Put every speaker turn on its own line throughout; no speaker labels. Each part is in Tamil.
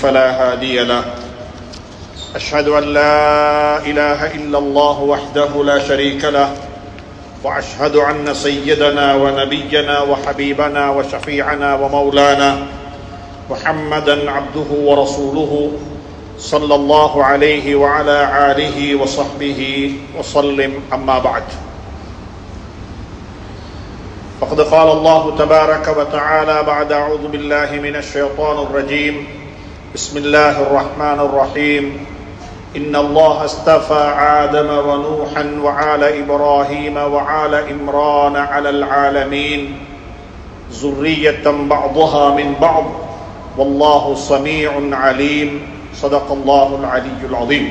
فلا هادي له أشهد أن لا إله إلا الله وحده لا شريك له وأشهد أن سيدنا ونبينا وحبيبنا وشفيعنا ومولانا محمدا عبده ورسوله صلى الله عليه وعلى آله وصحبه وسلم أما بعد فقد قال الله تبارك وتعالى بعد أعوذ بالله من الشيطان الرجيم بسم الله الرحمن الرحيم إن الله اصطفى آدم ونوحا وآل إبراهيم وآل عمران على العالمين ذرية بعضها من بعض والله سميع عليم صدق الله العلي العظيم.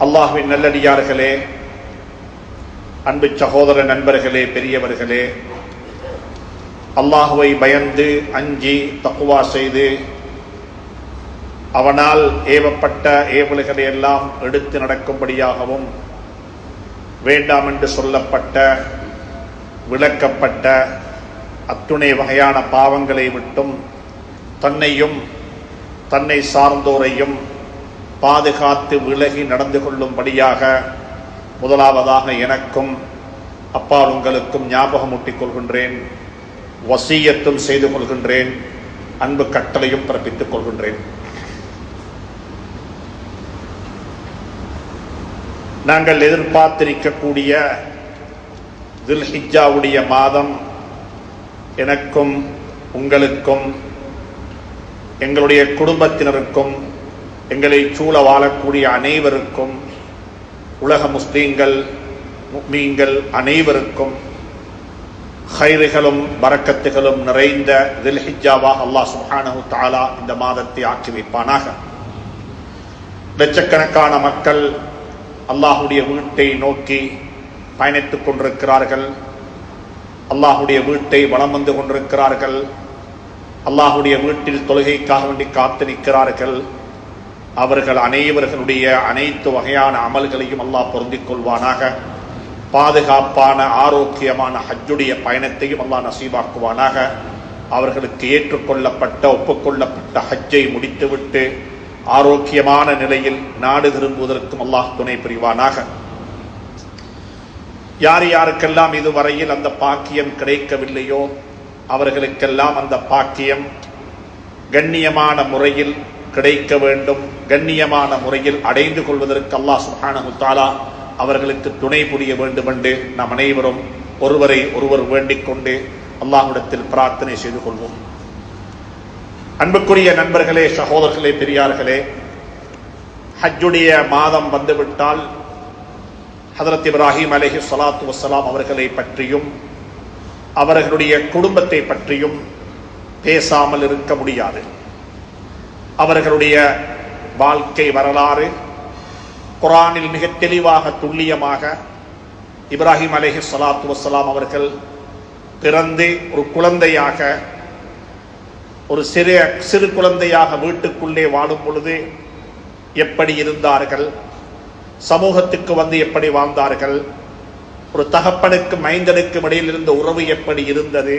அல்லாஹ்வின் நல்லடியார்களே, அன்பு சகோதர நண்பர்களே, பெரியவர்களே, அல்லாஹுவை பயந்து அஞ்சி தக்வா செய்து அவனால் ஏவப்பட்ட ஏவல்களை எல்லாம் எடுத்து நடக்கும்படியாகவும் வேண்டாம் என்று சொல்லப்பட்ட விளக்கப்பட்ட அத்துணை வகையான பாவங்களை விட்டும் தன்னையும் தன்னை சார்ந்தோரையும் பாதுகாத்து விலகி நடந்து கொள்ளும்படியாக முதலாவதாக எனக்கும் அப்பால் உங்களுக்கும் ஞாபகமூட்டிக் கொள்கின்றேன், வசியத்தும் செய்து கொள்கின்றேன், அன்பு கட்டளையும் பிறப்பித்துக் கொள்கின்றேன். நாங்கள் எதிர்பார்த்திருக்கக்கூடிய துல்ஹிஜ்ஜாவுடைய மாதம் எனக்கும் உங்களுக்கும் எங்களுடைய குடும்பத்தினருக்கும் எங்களை சூழ வாழக்கூடிய அனைவருக்கும் உலக முஸ்லீம்கள் முஃமின்கள் அனைவருக்கும் ஹைறுகளும் பரக்கத்துகளும் நிறைந்த துல்ஹிஜ்ஜாவாக அல்லாஹ் சுப்ஹானஹு தஆலா இந்த மாதத்தை ஆக்கி வைப்பானாக. லட்சக்கணக்கான மக்கள் அல்லாஹுடைய வீட்டை நோக்கி பயணித்துக் கொண்டிருக்கிறார்கள். அல்லாஹுடைய வீட்டை வலம் வந்து கொண்டிருக்கிறார்கள். அல்லாஹுடைய வீட்டில் தொழுகைக்காக வேண்டி காத்து நிற்கிறார்கள். அவர்கள் அனைவர்களுடைய அனைத்து வகையான அமல்களையும் அல்லாஹ் பொருந்திக் கொள்வானாக. பாதுகாப்பான ஆரோக்கியமான ஹஜ்ஜுடைய பயணத்தையும் அல்லாஹ் நசீபாக்குவானாக. அவர்களுக்கு ஏற்றுக்கொள்ளப்பட்ட ஒப்புக்கொள்ளப்பட்ட ஹஜ்ஜை முடித்துவிட்டு ஆரோக்கியமான நிலையில் நாடு திரும்புவதற்கும் அல்லாஹ் துணை புரிவானாக. யார் யாருக்கெல்லாம் இதுவரையில் அந்த பாக்கியம் கிடைக்கவில்லையோ அவர்களுக்கெல்லாம் அந்த பாக்கியம் கண்ணியமான முறையில் கிடைக்க வேண்டும், கண்ணியமான முறையில் அடைந்து கொள்வதற்கு அல்லாஹ் சுப்ஹானஹு தஆலா அவர்களுக்கு துணை புரிய வேண்டும் என்று நாம் அனைவரும் ஒருவரை ஒருவர் வேண்டிக் கொண்டு அல்லாஹ்விடத்தில் பிரார்த்தனை செய்து கொள்வோம். அன்புக்குரிய நண்பர்களே, சகோதரர்களே, பெரியார்களே, ஹஜ்ஜுடைய மாதம் வந்துவிட்டால் ஹதரத் இப்ராஹிம் அலைஹி ஸலாத்து வஸ்ஸலாம் அவர்களை பற்றியும் அவர்களுடைய குடும்பத்தை பற்றியும் பேசாமல் இருக்க முடியாது. அவர்களுடைய வாழ்க்கை வரலாறு குர்ஆனில் மிக தெளிவாக துல்லியமாக இப்ராஹிம் அலைஹி ஸலாத்து வஸ்ஸலாம் அவர்கள் பிறந்து ஒரு குழந்தையாக, ஒரு சிறு குழந்தையாக வீட்டுக்குள்ளே வாடும் பொழுது எப்படி இருந்தார்கள், சமூகத்துக்கு வந்து எப்படி வாழ்ந்தார்கள், ஒரு தகப்பனுக்கும் மைந்தனுக்கும் இடையில் இருந்த உறவு எப்படி இருந்தது,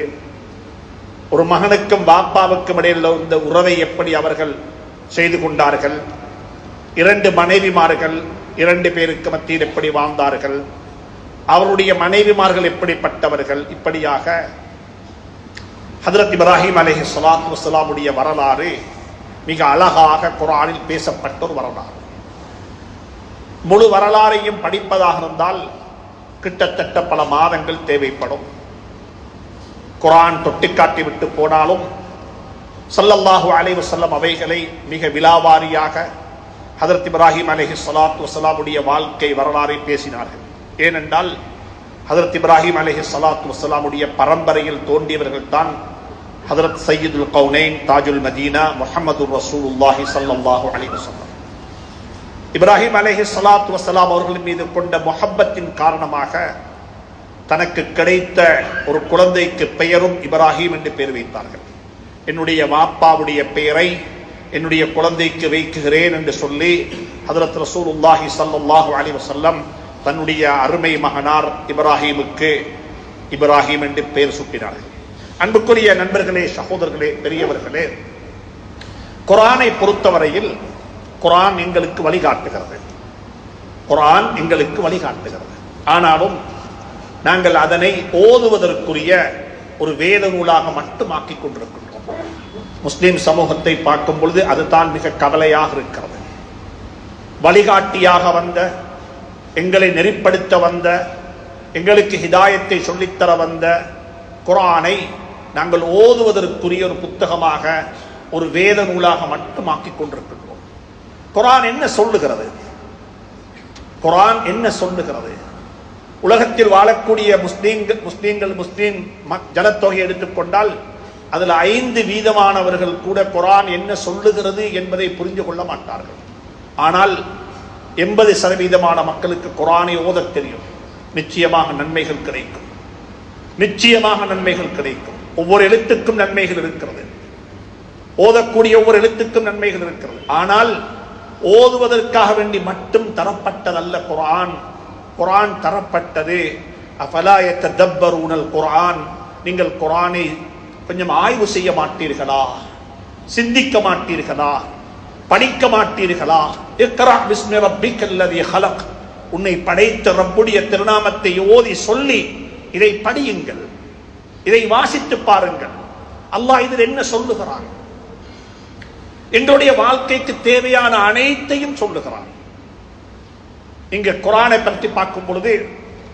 ஒரு மகனுக்கும் பாப்பாவுக்கும் இடையில் இருந்த உறவை எப்படி அவர்கள் செய்து கொண்டார்கள், இரண்டு மனைவிமார்கள் இரண்டு பேருக்கு மத்தியில் எப்படி வாழ்ந்தார்கள், அவருடைய மனைவிமார்கள் எப்படிப்பட்டவர்கள், இப்படியாக ஹதரத் இப்ராஹிம் அலைஹி ஸலாத்து வஸ்ஸலாமுடைய வரலாறு மிக அழகாக குர்ஆனில் பேசப்பட்ட ஒரு வரலாறு. முழு வரலாறையும் படிப்பதாக இருந்தால் கிட்டத்தட்ட பல மாதங்கள் தேவைப்படும். குர்ஆன் தொட்டிக்காட்டி விட்டு போனாலும் ஸல்லல்லாஹு அலைஹி வஸல்லம் அவைகளை மிக விலாவாரியாக ஹதரத் இப்ராஹிம் அலைஹி ஸலாத்து வஸ்ஸலாமுடைய வாழ்க்கை வரலாறை பேசினார்கள். ஏனென்றால் ஹதரத் இப்ராஹிம் அலைஹி ஸலாத்து வஸ்ஸலாமுடைய பரம்பரையில் தோன்றியவர்கள் தான் ஹதரத் சையதுல் கௌனைன் தாஜுல் மதீனா முஹம்மதுர் ரசூலுல்லாஹி ஸல்லல்லாஹு அலைஹி வஸல்லம். இப்ராஹிம் அலைஹி ஸலாத்து வஸ்ஸலாம் அவர்களின் மீது கொண்ட முஹப்பத்தின் காரணமாக தனக்கு கிடைத்த ஒரு குழந்தைக்கு பெயரும் இப்ராஹிம் என்று பெயர் வைத்தார்கள். என்னுடைய வாப்பாவுடைய பெயரை என்னுடைய குழந்தைக்கு வைக்குகிறேன் என்று சொல்லி ஹதரத் ரசூலுல்லாஹி ஸல்லல்லாஹு அலைஹி வஸல்லம் தன்னுடைய அருமை மகனார் இப்ராஹிமுக்கு இப்ராஹிம் என்று பெயர் சூட்டினார்கள். அன்புக்குரிய நண்பர்களே, சகோதரர்களே, பெரியவர்களே, குர்ஆனை பொறுத்தவரையில் குர்ஆன் எங்களுக்கு வழிகாட்டுகிறது. குர்ஆன் எங்களுக்கு வழிகாட்டுகிறது. ஆனாலும் நாங்கள் அதனை ஓதுவதற்குரிய ஒரு வேத நூலாக மட்டும் ஆக்கிக் கொண்டிருக்கின்றோம். முஸ்லிம் சமூகத்தை பார்க்கும் பொழுது அதுதான் மிக கவலையாக இருக்கிறது. வழிகாட்டியாக வந்த, எங்களை நெறிப்படுத்த வந்த, எங்களுக்கு ஹிதாயத்தை சொல்லித்தர வந்த குர்ஆனை நாங்கள் ஓதுவதற்குரிய ஒரு புத்தகமாக, ஒரு வேத நூலாக மட்டும் ஆக்கிக் கொண்டிருக்கின்றோம். குர்ஆன் என்ன சொல்லுகிறது? குர்ஆன் என்ன சொல்லுகிறது? உலகத்தில் வாழக்கூடிய முஸ்லீம் ஜனத்தொகை எடுத்துக்கொண்டால் அதில் 5% கூட குர்ஆன் என்ன சொல்லுகிறது என்பதை புரிந்து கொள்ள மாட்டார்கள். ஆனால் 80% மக்களுக்கு குர்ஆனை ஓதத் தெரியும். நிச்சயமாக நன்மைகள் கிடைக்கும். நிச்சயமாக நன்மைகள் கிடைக்கும். ஒவ்வொரு எழுத்துக்கும் நன்மைகள் இருக்கிறது. ஓதக்கூடிய ஒவ்வொரு எழுத்துக்கும் நன்மைகள் இருக்கிறது. ஆனால் ஓதுவதற்காக வேண்டி மட்டும் தரப்பட்டதல்ல குர்ஆன். குர்ஆன் தரப்பட்டது அஃபலா யததப்பரூனல் குர்ஆன், நீங்கள் குர்ஆனை கொஞ்சம் ஆய்வு செய்ய மாட்டீர்களா? சிந்திக்க மாட்டீர்களா? படிக்க மாட்டீர்களா? இக்ரா பிஸ்மி ரப்பிக்கல்லதீ ஹலக், உன்னை படைத்த ரப்புடைய திருநாமத்தை ஓதி சொல்லி இதை படியுங்கள், இதை வாசித்து பாருங்கள். அல்லாஹ் இதில் என்ன சொல்லுகிறான்? எங்களுடைய வாழ்க்கைக்கு தேவையான அனைத்தையும் சொல்லுகிறான். இங்க குர்ஆனை பற்றி பார்க்கும் பொழுது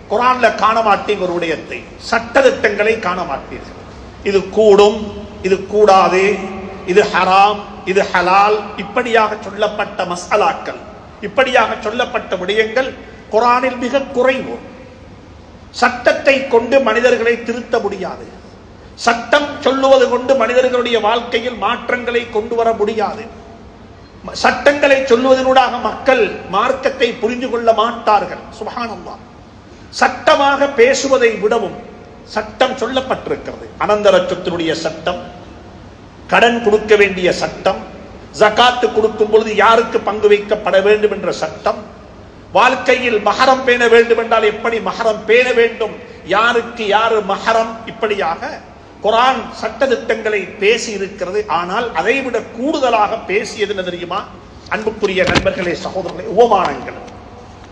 குர்ஆன்ல காண மாட்டீங்க ஒரு விடயத்தை, சட்டதிட்டங்களை காண மாட்டீர்கள். இது கூடும், இது கூடாது, இது ஹராம், இது ஹலால், இப்படியாக சொல்லப்பட்ட மசாலாக்கள், இப்படியாக சொல்லப்பட்ட விடயங்கள் குர்ஆனில் மிக குறைவு. சட்டத்தை கொண்டு மனிதர்களை திருத்த முடியாது. சட்டம் சொல்லுவது கொண்டு மனிதர்களுடைய வாழ்க்கையில் மாற்றங்களை கொண்டு வர முடியாது. சட்டங்களை சொல்லுவதனூடாக மக்கள் மார்க்கத்தை புரிந்து கொள்ள மாட்டார்கள். சுப்ஹானல்லாஹ். சட்டமாக பேசுவதை விடவும் சட்டம் சொல்லப்பட்டிருக்கிறது. அனந்தர சொத்தினுடைய சட்டம், கடன் கொடுக்க வேண்டிய சட்டம், ஜகாத்து கொடுக்கும் பொழுது யாருக்கு பங்கு வைக்கப்பட வேண்டும் என்ற சட்டம், வாழ்க்கையில் மஹரம் பேண வேண்டும் என்றால் எப்படி மஹரம் பேண வேண்டும், யாருக்கு யாரு மஹரம், இப்படியாக குர்ஆன் சட்டதிட்டங்களை பேசி இருக்கிறது. ஆனால் அதைவிட கூடுதலாக பேசியது என்ன தெரியுமா? அன்புக்குரிய நண்பர்களே, சகோதரர்களே, உபமானங்கள்,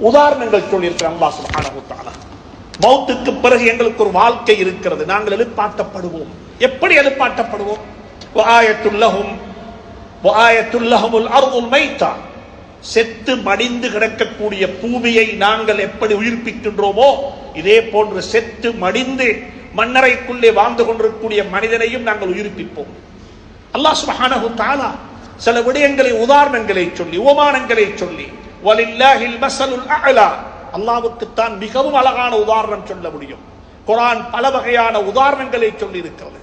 உதாரணங்கள் சொல்லியிருக்கிற அல்லாஹ் சுப்ஹானஹு வ தஆலா. மௌத்துக்கு பிறகு எங்களுக்கு ஒரு வாழ்க்கை இருக்கிறது. நாங்கள் எழுப்பாட்டப்படுவோம். எப்படி எழுப்பாட்டப்படுவோம்? வஆயத்துல் லஹுல் அர்துல் மைத்தா, செத்து மடிந்து கிடக்கக்கூடிய பூமியை நாங்கள் எப்படி உயிர்ப்பிக்கின்றோமோ இதே போன்று செத்து மடிந்து மண்ணறைக்குள்ளே வாழ்ந்து கொண்டிருக்கக்கூடிய மனிதனையும் நாங்கள் உயிர்ப்பிப்போம். அல்லாஹ் சுப்ஹானஹு வ தஆலா சில விடயங்களை, உதாரணங்களை சொல்லி, உபமானங்களை சொல்லி, வலில்லாஹில் மஸலுல் அஅலா, அல்லாஹ்வுக்குத்தான் மிகவும் அழகான உதாரணம் சொல்ல முடியும். குர்ஆன் பல வகையான உதாரணங்களை சொல்லி இருக்கிறது.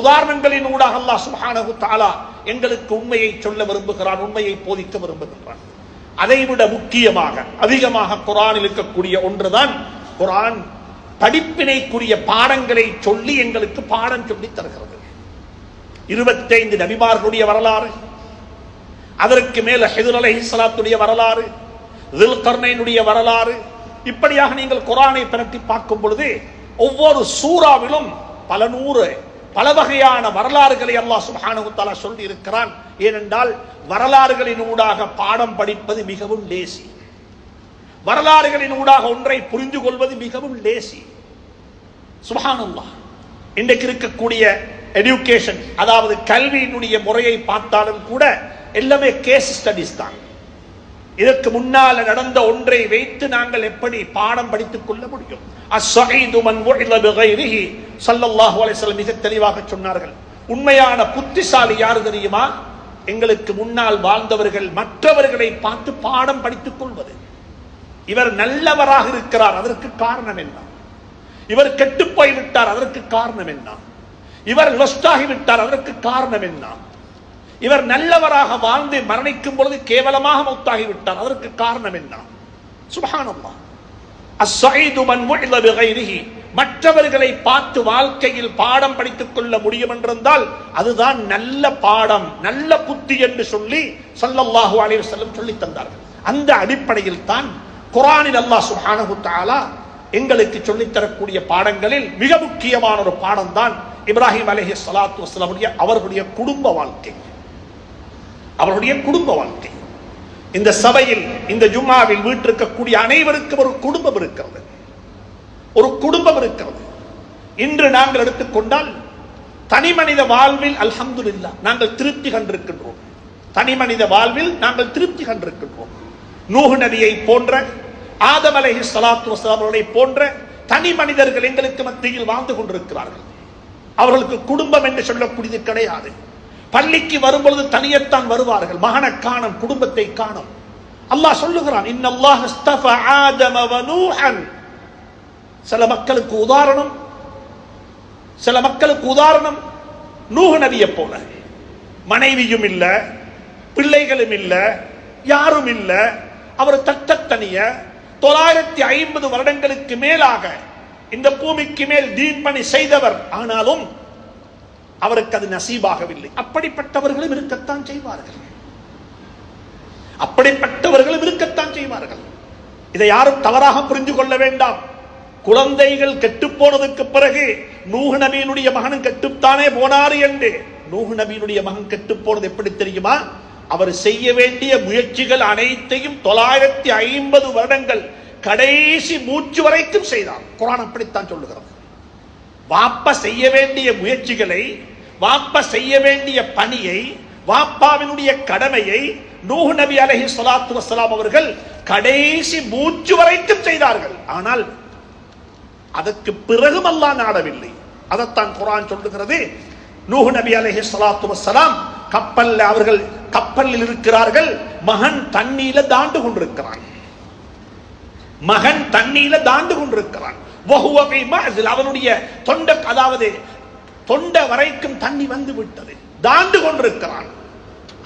உதாரணங்களின் ஊடாக அல்லாஹ் சுப்ஹானஹு வ தஆலா எங்களுக்கு உண்மையை சொல்ல விரும்புகிறான், உண்மையை போதிக்க விரும்புகின்றான். அதைவிட முக்கியமாக அதிகமாக குர்ஆனில் இருக்கக்கூடிய ஒன்றுதான் குர்ஆன் படிப்பினைக்குரிய பாடங்களை சொல்லி எங்களுக்கு பாடம் சொல்லி தருகிறது. 25 நபிமார்களுடைய வரலாறு, அதற்கு மேல ஹிதுர் அலைஹிஸ்ஸலாத்துடைய வரலாறு, துல்கர்னைனுடைய வரலாறு, இப்படியாக நீங்கள் குர்ஆனை பற்றி பார்க்கும் பொழுது ஒவ்வொரு சூறாவிலும் பல வகையான வரலாறுகளை அல்லாஹ் சுப்ஹானஹு வ தஆலா சொல்லி இருக்கிறான். ஏனென்றால் வரலாறுகளின் ஊடாக பாடம் படிப்பது மிகவும் லேசி. வரலாறுகளின் ஊடாக ஒன்றை புரிந்து கொள்வது மிகவும் லேசி. சுப்ஹானல்லாஹ். இன்றைக்கு இருக்கக்கூடிய எஜுகேஷன், அதாவது கல்வியினுடைய முறையை பார்த்தாலும் கூட எல்லாமே கேஸ் ஸ்டடிஸ் தான். இதற்கு முன்னால் நடந்த ஒன்றை வைத்து நாங்கள் எப்படி பாடம் படித்துக் கொள்ள முடியும்? அஸ்ஸஈது மன் உஇல பிகைரிஹி, ஸல்லல்லாஹு அலைஹி வஸல்லம் மிக தெளிவாக சொன்னார்கள். உண்மையான புத்திசாலி யார் தெரியுமா? எங்களுக்கு முன்னால் வாழ்ந்தவர்கள் மற்றவர்களை பார்த்து பாடம் படித்துக் கொள்வது. இவர் நல்லவராக இருக்கிறார், அதற்கு காரணம் என்ன? இவர் கெட்டு போய்விட்டார், அதற்கு காரணம் என்ன? இவர் லொஸ்டாகி விட்டார், அதற்கு காரணம் என்ன? இவர் நல்லவராக வாழ்ந்து மரணிக்கும் பொழுது கேவலமாக மௌத்தாகி விட்டார், அதற்கு காரணம் என்ன? சுப்ஹானல்லாஹ். அஸ்ஸஈது மன் உஇல பிகைரிஹி, மற்றவர்களை பார்த்து வாழ்க்கையில் பாடம் படித்துக் கொள்ள முடியும் என்றால் அதுதான் நல்ல பாடம், நல்ல புத்தி என்று சொல்லி ஸல்லல்லாஹு அலைஹி வஸல்லம் சொல்லி தந்தார்கள். அந்த அடிப்படையில் தான் குர்ஆனில் அல்லாஹ் சுப்ஹானஹு வ தஆலா எங்களுக்கு சொல்லித்தரக்கூடிய பாடங்களில் மிக முக்கியமான ஒரு பாடம் தான் இப்ராஹிம் அலைஹிஸ்ஸலாத்து வஸ்ஸலாம் அவர்களுடைய குடும்ப வாழ்க்கை. அவருடைய குடும்ப வாழ்க்கை. இந்த சபையில் இந்த ஜும்மாவில் வீட்டிருக்கக்கூடிய அனைவருக்கும் ஒரு குடும்பம் இருக்கிறது, ஒரு குடும்பம் இருக்கிறது. இன்று நாங்கள் எடுத்துக்கொண்டால் தனி மனித வாழ்வில் அல்ஹம்துலில்லாஹ் நாங்கள் திருப்தி கண்டிருக்கின்றோம். தனி மனித வாழ்வில் நாங்கள் திருப்தி கண்டிருக்கின்றோம். நூஹ் நபியை போன்ற, ஆதம் அலைஹிஸ்ஸலாத்து வஸ்ஸலாம் அவர்களை போன்ற தனி மனிதர்கள் எங்களுக்கு மத்தியில் வாழ்ந்து கொண்டிருக்கிறார்கள். அவர்களுக்கு குடும்பம் என்று சொல்லக்கூடியது கிடையாது. பள்ளிக்கு வரும்பொழுது தனியத்தான் வருவார்கள், மகனை காணும், குடும்பத்தை காணும். அல்லாஹ் சொல்லுகிறான், இன்னல்லாஹ் இஸ்தஃபா ஆதம வ நூஹன். சில மக்களுக்கு உதாரணம் நூஹ் நபியை போல. மனைவியும் இல்ல, பிள்ளைகளும் இல்ல, யாரும் இல்ல. அவர் தனிய 950 வருடங்களுக்கு மேலாக இந்த பூமிக்கு மேல் தீன் பணி செய்தவர். ஆனாலும் அவருக்கு அது நசீபாகவில்லை. அப்படிப்பட்டவர்களும் இருக்கத்தான் செய்வார்கள். இதை யாரும் தவறாக புரிந்து கொள்ள வேண்டாம். குழந்தைகள் கெட்டு போனதுக்கு பிறகு நூஹ் நபியினுடைய மகனும் கெட்டுத்தானே போனார் என்று. நூஹ் நபியினுடைய மகன் கெட்டு போனது எப்படி தெரியுமா? அவர் செய்ய வேண்டிய முயற்சிகள் அனைத்தையும் 950 வருடங்கள் கடைசி மூச்சு வரைக்கும் செய்தார். குர்ஆன் அப்படித்தான் சொல்லுகிறது. வாப்ப செய்ய வேண்டிய முயற்சிகளை, வாப்ப செய்ய வேண்டிய பணியை, வாப்பாவினுடைய கடமையை நூஹ் நபி அலைஹிஸ்ஸலாத்து வஸ்ஸலாம் அவர்கள் கடைசி மூச்சு வரைக்கும் செய்தார்கள். ஆனால் அதற்கு பிறகு அல்லாஹ் நாடவில்லை. அதைத்தான் குர்ஆன் சொல்லுகிறது. நூஹ் நபி அலைஹிஸ்ஸலாத்து வஸ்ஸலாம் அவர்கள் கப்பலில் இருக்கிறார்கள். மகன் தண்ணீல தாண்டு கொண்டிருக்கிறான். அவனுடைய தொண்டை வரைக்கும் தண்ணி வந்து விட்டது, தாண்டு கொண்டிருக்கிறான்.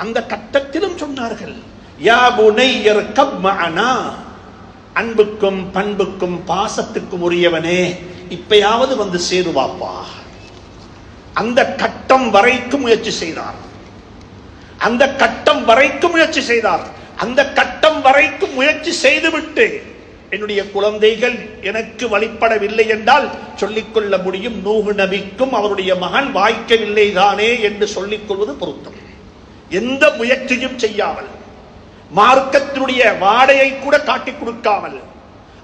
அந்த கட்டத்திலும் சொன்னார்கள், யா புனையர் கப் மஅனா, அன்புக்கும் பண்புக்கும் பாசத்துக்கும் உரியவனே, இப்பயாவது வந்து சேருவாப்பா. அந்த கட்டம் வரைக்கும் முயற்சி செய்தார். அந்த கட்டம் வரைக்கும் முயற்சி செய்துவிட்டு, என்னுடைய குழந்தைகள் எனக்கு வழிபடவில்லை என்றால் சொல்லிக்கொள்ள முடியும், நூஹ் நபிக்கும் அவருடைய மகன் வாய்க்கவில்லை தானே என்று சொல்லிக் கொள்வது பொருத்தம். எந்த முயற்சியும் செய்யாமல், மார்க்கத்தினுடைய வாடையை கூட காட்டிக் கொடுக்காமல்,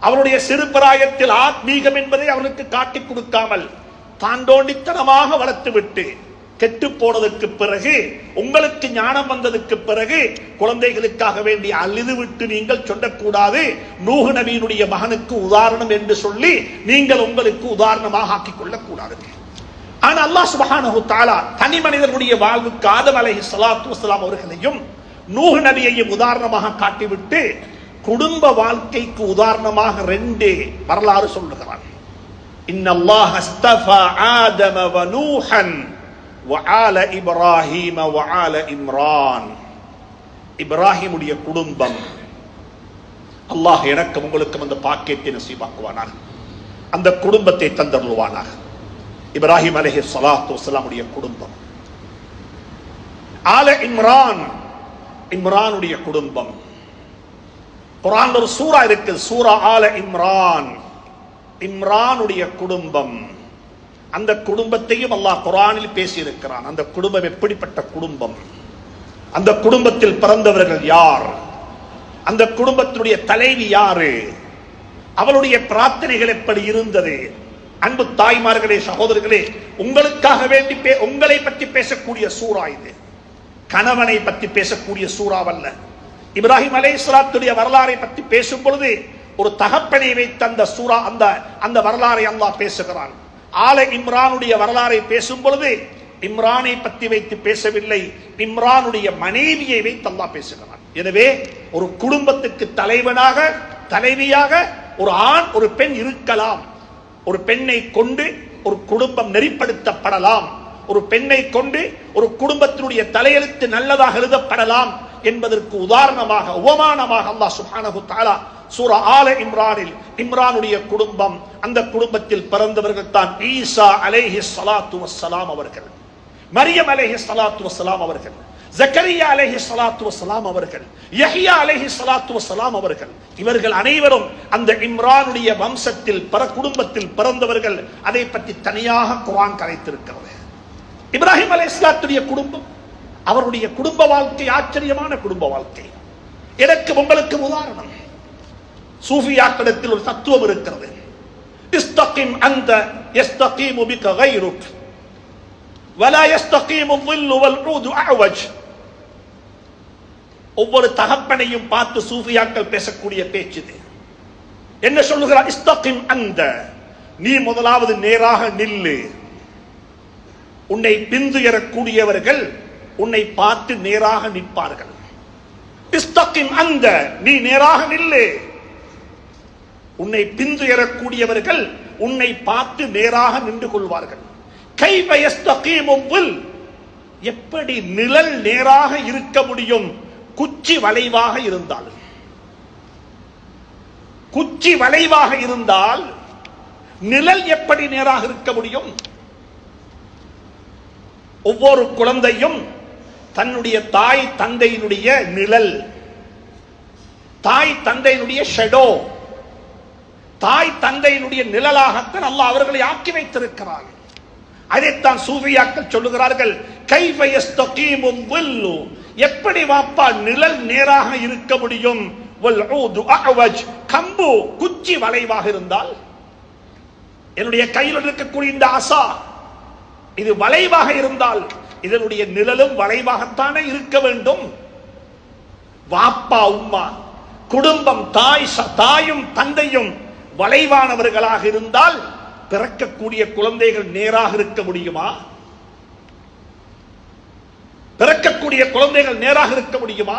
அவருடைய சிறு பிராயத்தில் ஆத்மீகம் என்பதை அவருக்கு காட்டிக் கொடுக்காமல் தாண்டோண்டித்தனமாக வளர்த்துவிட்டு கெட்டு போனதற்கு பிறகு, உங்களுக்கு ஞானம் வந்ததற்கு பிறகு குழந்தைகளுக்காக வேண்டி அழுது விட்டு நீங்கள் சொல்லக்கூடாது, நூஹ் நபியினுடைய மகனுக்கு உதாரணம் என்று சொல்லி நீங்கள் உங்களுக்கு உதாரணமாக ஆக்கிக் கொள்ளக்கூடாது. ஆனால் அல்லாஹ் சுப்ஹானஹு தஆலா தனி மனிதனுடைய வாழ்வுக்கு ஆதம் அலைஹிஸ்ஸலாத்து வஸ்ஸலாம் அவர்களையும் நூஹ் நபியையும் உதாரணமாக காட்டிவிட்டு குடும்ப வாழ்க்கைக்கு உதாரணமாக 2 வரலாறு சொல்லுகிறான். இன்னல்லாஹ் அஸ்தஃபா ஆதம வ நூஹன் வஆல இப்ராஹீம வஆல இம்ரான். இப்ராஹிமுடைய குடும்பம், அல்லாஹ் எனக்கும் உங்களுக்கும் அந்த பாக்கியத்தை நசீபாக்குவானாக, அந்த குடும்பத்தை தந்தருள்வானாக. இப்ராஹிம் அலைஹிஸ்ஸலாத்து வஸ்ஸலாமுடைய குடும்பம். ஆல இம்ரான், இம்ரானுடைய குடும்பம். குர்ஆன் ஒரு சூரா இருக்கு, சூரா ஆல இம்ரான். இம்ரானுடைய குடும்பம், அந்த குடும்பத்தையும் அல்லாஹ் குர்ஆனில் பேசி இருக்கிறான். அந்த குடும்பம் எப்படிப்பட்ட குடும்பம், அந்த குடும்பத்தில் பிறந்தவர்கள் யார், அந்த குடும்பத்தினுடைய தலைவி யாரு, அவளுடைய பிரார்த்தனைகள் எப்படி இருந்தது. அன்பு தாய்மார்களே, சகோதரர்களே, உங்களுக்காக வேண்டி உங்களை பற்றி பேசக்கூடிய சூரா இது, கணவனை பற்றி பேசக்கூடிய சூறாவல்ல. இப்ராஹிம் அலைஹிஸ்ஸலாத்துடைய வரலாறை பற்றி பேசும் பொழுது ஒரு தகப்பனை வைத்த அந்த சூரா, அந்த வரலாறை அல்லாஹ் பேசுகிறான். ஆல இம்ரானுடைய வரலாறை பேசும் பொழுது இம்ரானை பற்றி வைத்து பேசவில்லை, இம்ரானுடைய மனைவியை வைத்து அல்லாஹ் பேசுகிறான். எனவே ஒரு குடும்பத்துக்கு தலைவனாக, தலைவியாக ஒரு ஆண் ஒரு பெண் இருக்கலாம். ஒரு பெண்ணை கொண்டு ஒரு குடும்பம் நெறிப்படுத்தப்படலாம். ஒரு பெண்ணை கொண்டு ஒரு குடும்பத்தினுடைய தலையெழுத்து நல்லதாக எழுதப்படலாம் என்பதற்கு உதாரணமாக, உபமானமாக அல்லாஹ் சுப்ஹானஹு தஆலா சூரா ஆல இம்ரானில் இம்ரானுடைய குடும்பம், அந்த குடும்பத்தில் பிறந்தவர்கள் தான் ஈசா அலைஹிஸ்ஸலாத்து வஸ்ஸலாம் அவர்கள், மரியம் அலைஹிஸ்ஸலாத்து வஸ்ஸலாம் அவர்கள், ஜக்கரியா அலைஹிஸ்ஸலாத்து வஸ்ஸலாம் அவர்கள், யஹ்யா அலைஹிஸ்ஸலாத்து வஸ்ஸலாம் அவர்கள். இவர்கள் அனைவரும் அந்த இம்ரானுடைய வம்சத்தில் குடும்பத்தில் பிறந்தவர்கள். அதை பற்றி தனியாக குர்ஆன் கரைத்திருக்கிறது. இப்ராஹிம் அலைஹிஸ்ஸலாத்துடைய குடும்பம், அவருடைய குடும்ப வாழ்க்கை ஆச்சரியமான குடும்ப வாழ்க்கை. எனக்கு உங்களுக்கு உதாரணம். சூஃபியாக்களிடத்தில் ஒரு தத்துவம் இருக்கிறது. இஸ்தகிம் அன்த யஸ்தகீமு பிக கைருக் வலா யஸ்தகீமு ظில்லு வல் ஊது அஅவஜ். ஒவ்வொரு தகப்பனையும் பார்த்து சூஃபியாக்கள் பேசக்கூடிய பேச்சு இது. என்ன சொல்லுகிறார்? இஸ்தகிம் அன்த, நீ முதலாவது நேராக நில்லு. உன்னை பின்துயரக்கூடியவர்கள் உன்னை பார்த்து நேராக நிற்பார்கள். இஸ்தகிம் அன்த, நீ நேராக நில்லு. உன்னை பின்துயரக்கூடியவர்கள் உன்னை பார்த்து நேராக நின்று கொள்வார்கள். கைஃப யஸ்தகீமு ظில், எப்படி நிழல் நேராக இருக்க முடியும்? குச்சி வளைவாக இருந்தால். குச்சி வளைவாக இருந்தால் நிழல் எப்படி நேராக இருக்க முடியும்? ஒவ்வொரு குழந்தையும் தன்னுடைய தாய் தந்தையினுடைய நிழல், தாய் தந்தையினுடைய ஷெடோ, தாய் தந்தையினுடைய நிழலாகத்தான் அல்லாஹ் அவர்களை ஆக்கி வைத்திருக்கிறார். அதைத்தான் சூஃபியாக்கள் சொல்லுகிறார்கள். கைஃப யஸ்தகீமு ظில்லு, எப்படி வாப்பா நிழல் நேராக இருக்க முடியும்? வல் ஊது அஅவஜ், கம்பு குச்சி வளைவாக இருந்தால். என்னுடைய கையில் இருக்கக்கூடிய இந்த அசா இது வளைவாக இருந்தால் இதனுடைய நிழலும் வளைவாகத்தானே இருக்க வேண்டும். வாப்பா உம்மா குடும்பம் தாயும் தந்தையும் வளைவானவர்களாக இருந்தால் பிறக்கக்கூடிய குழந்தைகள் நேராக இருக்க முடியுமா? பிறக்கக்கூடிய குழந்தைகள் நேராக இருக்க முடியுமா?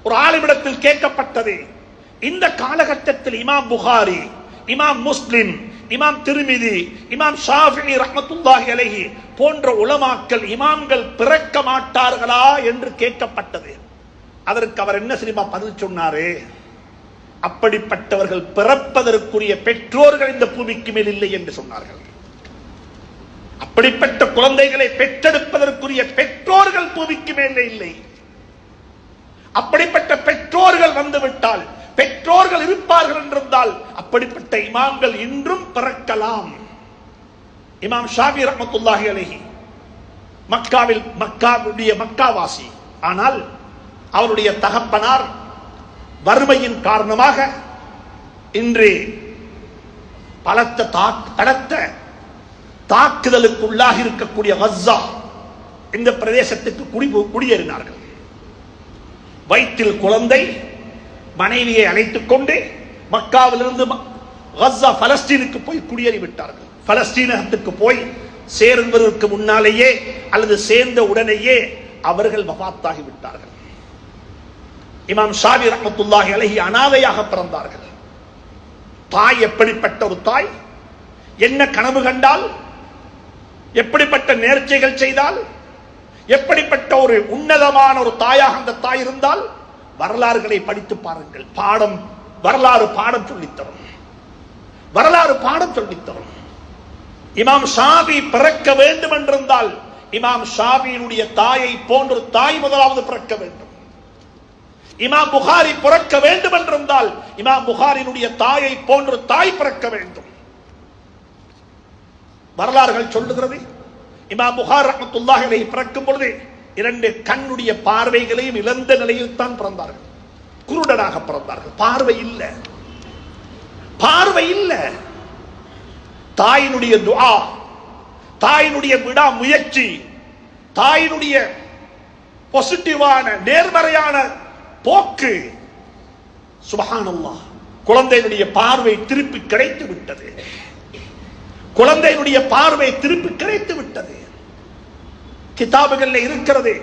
ஒரு ஆலிமிடத்தில் கேட்கப்பட்டது. இந்த காலகட்டத்தில் இமாம் புகாரி, இமாம் முஸ்லிம், இமாம் திருமிதி, இமாம் ஷாஃபிஈ ரஹ்மத்துல்லாஹி அலைஹி போன்ற உலமாக்கள் இமாம்கள் பிறக்க மாட்டார்களா என்று கேட்கப்பட்டது. அதற்கு அவர் என்ன தெரியுமா பதில் சொன்னாரு? அப்படிப்பட்டவர்கள் பிறப்பதற்குரிய பெற்றோர்கள் இந்த பூமிக்கு மேல் இல்லை என்று சொன்னார்கள். அப்படிப்பட்ட குழந்தைகளை பெற்றெடுப்பதற்குரிய பெற்றோர்கள் பூமிக்கு மேலே இல்லை. அப்படிப்பட்ட பெற்றோர்கள் வந்துவிட்டால், பெற்றோர்கள் இருப்பார்கள் என்றிருந்தால் அப்படிப்பட்ட இமாம்கள் இன்றும் பிறக்கலாம். இமாம் ஷாஃபி ரஹ்மத்துல்லாஹி அலைஹி மக்காவுடைய மக்காவாசி. ஆனால் அவருடைய தகப்பனார் வறுமையின் காரணமாக இன்று பலத்த தாக்குதலுக்குள்ளாக இருக்கக்கூடிய கஸ்ஸா இந்த பிரதேசத்துக்கு குடியேறினார்கள். வயிற்றில் குழந்தை, மனைவியை அழைத்துக் கொண்டு மக்காவிலிருந்து கஸ்ஸா பலஸ்தீனுக்கு போய் குடியேறிவிட்டார்கள். பலஸ்தீனத்துக்கு போய் சேர்வதற்கு முன்னாலேயே அல்லது சேர்ந்த உடனேயே அவர்கள் வஃபாத்தாகி விட்டார்கள். இமாம் ஷாஃபி ரஹ்மத்துல்லாஹி அலைஹி அனாதையாக பிறந்தார்கள். தாய் எப்படிப்பட்ட ஒரு தாய், என்ன கனவு கண்டால், எப்படிப்பட்ட நேர்ச்சைகள் செய்தால், எப்படிப்பட்ட ஒரு உன்னதமான ஒரு தாயாக அந்த தாய் இருந்தால் வரலாறுகளை படித்து பாருங்கள். வரலாறு பாடம் சொல்லித்தரும். வரலாறு பாடம் சொல்லித்தரும். இமாம் ஷாஃபி பிறக்க வேண்டும் என்றிருந்தால் இமாம் ஷாஃபியினுடைய தாயை போன்ற தாய் முதலாவது பிறக்க வேண்டும். இமாம் புகாரி பிறக்க வேண்டும் என்றிருந்தால் இமாம் புகாரினுடைய தாயை போன்ற தாய் பிறக்க வேண்டும். வரலாறுகள் சொல்லுகிறது. இமாம் புகார் ரஹ்மத்துல்லாஹி அலைஹி பிறக்கும் பொழுது 2 கண்ணுடைய பார்வைகளையும் இழந்த நிலையில் தான் பிறந்தார்கள். குருடனாக பிறந்தார்கள். பார்வை இல்லை. தாயினுடைய துஆ, தாயினுடைய விடா முயற்சி, தாயினுடைய பாசிட்டிவான நேர்மறையான போக்கு, சுப்ஹானல்லாஹ், குழந்தையினுடைய பார்வை திருப்பி கிடைத்து விட்டது. குழந்தையினுடைய பார்வை திருப்பி கிடைத்து விட்டது. கிதாபுகளில் இருக்கிறது.